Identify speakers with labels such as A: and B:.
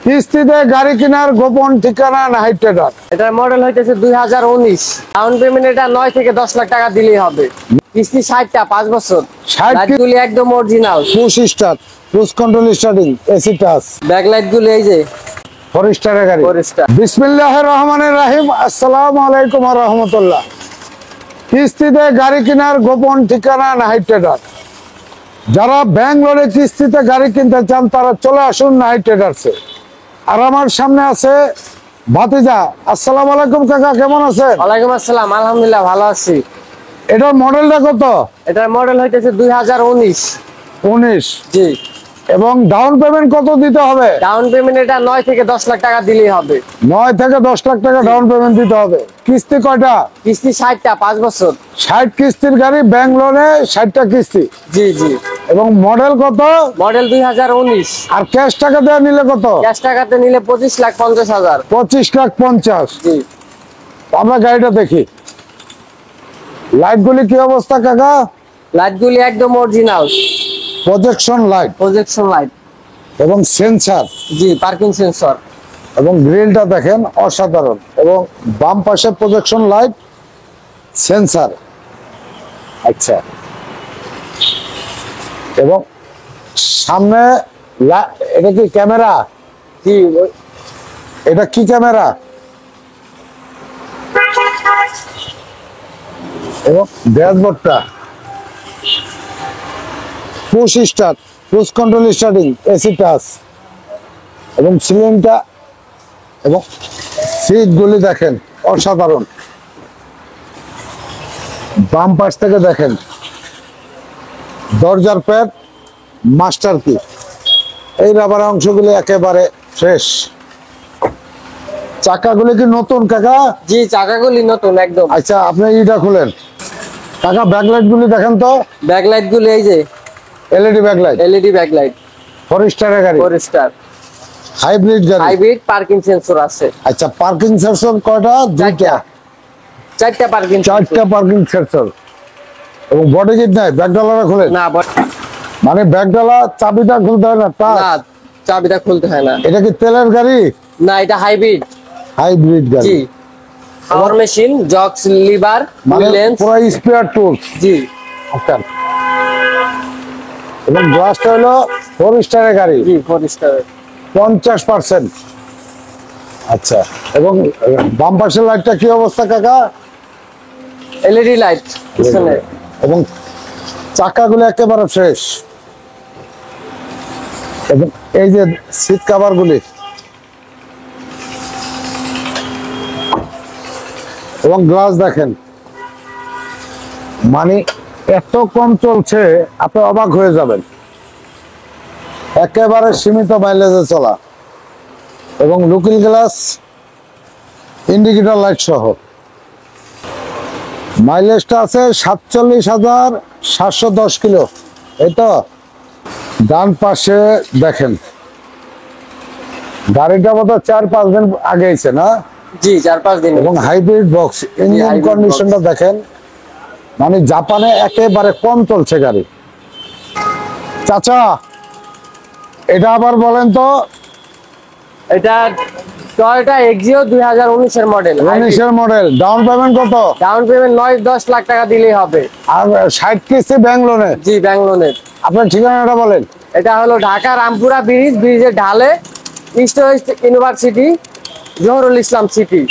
A: কিস্তিতে গাড়ি কেনার গোপন ঠিকানা নাহিদ ট্রেডার।
B: এটার মডেল হইতেছে 2019। ডাউন পেমেন্ট এটা 9 থেকে 10 লাখ টাকা দিলেই হবে। কিস্তি 60টা 5 বছর।
A: 60
B: লাইট গুলি একদম original.
A: Push start, cruise control starting, AC touch,
B: back light গুলি এই যে
A: ফরেস্টারের গাড়ি।
B: ফরেস্টার।
A: বিসমিল্লাহির রহমানির রহিম। আসসালামু আলাইকুম ওয়া রাহমাতুল্লাহ। কিস্তিতে গাড়ি কেনার গোপন ঠিকানা নাহিদ ট্রেডার। যারা ব্যাঙ্গালোরে কিস্তিতে গাড়ি কিনতে চান তারা চলে আসুন নাহিদ ট্রেডার্সে। আর আমার সামনে আছে ভাতিজা। আসসালামু আলাইকুম কাকা, কেমন আছেন?
B: ওয়ালাইকুম আসসালাম, আলহামদুলিল্লাহ ভালো আছি।
A: এটার মডেলটা কত?
B: এটার মডেল হইতেছে 2019।
A: 19।
B: জি।
A: এবং ডাউন পেমেন্ট কত দিতে হবে?
B: ডাউন পেমেন্ট এটা 9 থেকে 10 লাখ টাকা দিলেই হবে।
A: 9 থেকে 10 লাখ টাকা ডাউন পেমেন্ট দিতে হবে। কিস্তি কয়টা?
B: কিস্তি 60টা 5 বছর।
A: 60 কিস্তির গাড়ি, ব্যাঙ্গালোরে 60টা কিস্তি।
B: জি জি।
A: এবং মডেল কত?
B: মডেল 2019।
A: আর ক্যাশ টাকা দেওয়া নিলে কত?
B: ক্যাশ টাকাতে নিলে 25,50,000।
A: 25,50,000।
B: জি।
A: আমরা গাড়িটা দেখি। লাইটগুলি কি অবস্থা কাকা?
B: লাইট গুলি একদম original.
A: Projection light
B: projection light.
A: এবং সেন্সার
B: জি, পার্কিং সেন্সর।
A: এবং গ্রিলটা দেখেন অসাধারণ। এবং বাম পাশে প্রজেকশন লাইট, সেন্সার। আচ্ছা, এবং সামনে এটা কি ক্যামেরা?
B: জি।
A: এটা কি ক্যামেরা? এবং ড্যাশবোর্ডটা push start, cruise control starting, AC touch. এবং সিলিংটা এবং সিটগুলি দেখেন অসাধারণ। বাম পাশ থেকে দেখেন দরজার প্যাড, মাস্টার কি। এই রাবার অংশগুলি একেবারে ফ্রেশ। চাকাগুলি কি নতুন কাকা?
B: জি, চাকাগুলি নতুন একদম।
A: আচ্ছা, আপনি ইটা খুলেন কাকা। ব্যাকলাইট গুলি দেখেন তো।
B: ব্যাক লাইট গুলি এই যে
A: LED backlight,
B: LED back light.
A: ফরেস্টারের গাড়ি,
B: ফরেস্টার।
A: হাইব্রিড গাড়ি।
B: হাইব্রিড পার্কিং সেন্সর আছে।
A: আচ্ছা, পার্কিং সেন্সর কয়টা? দুইটা।
B: চারটা পার্কিং।
A: 4টা পার্কিং সেন্সর। এবং বডি কিট নাই, ব্যাকডালাটা খুলেন।
B: না
A: মানে ব্যাকডালা চাবিটা খুলতে হয় না তা?
B: না, চাবিটা খুলতে হয় না।
A: এটা কি তেলের গাড়ি?
B: না, এটা হাইব্রিড।
A: হাইব্রিড গাড়ি।
B: জি। পাওয়ার মেশিন, জক্স, লিভার,
A: মানে
B: লেন্স।
A: পুরো স্পেয়ার টুলস।
B: জি।
A: আচ্ছা। এবং গ্লাসটা হলো ফরেস্টারের গাড়ি।
B: জি, ফরেস্টার।
A: 50%। আচ্ছা, এবং বাম পাশের লাইটটা কি অবস্থা কাকা?
B: এলইডি লাইট পিছনে।
A: এবং চাকাগুলো একেবারে ফ্রেশ। এবং এই যে সিট কভার গুলি এবং গ্লাস দেখেন, মানে এত কম চলছে আপনি অবাক হয়ে যাবেন। একেবারে সীমিত মাইলেজে চলা। এবং লুকিং গ্লাস, ইন্ডিকেটর লাইট সহ। মাইলেজটা আছে 47,710 কিলো। এই তো। ডান পাশে দেখেন গাড়িটা বোধ 4-5 দিন আগে হয়েছে না?
B: জি, 4-5 দিন।
A: এবং হাইব্রিড বক্স, ইঞ্জিন
B: hybrid
A: কন্ডিশনটা দেখেন, মানে জাপানে একেবারে কম চলছে গাড়ি। চাচা, এটা আবার বলেন তো।
B: এটা টয়োটা এক্সিও 2019 এর মডেল।
A: 19 এর মডেল। ডাউন পেমেন্ট কত?
B: ডাউন পেমেন্ট 9-10 লাখ টাকা দিলেই হবে।
A: আর 60 কিস্তি ব্যাঙ্গালোরে।
B: জি, ব্যাঙ্গালোরের।
A: আপনার ঠিকানাটা বলেন।
B: এটা হলো ঢাকা রামপুরা ব্রিজ, ব্রিজের ঢালে east West university, Zahurul Islam city.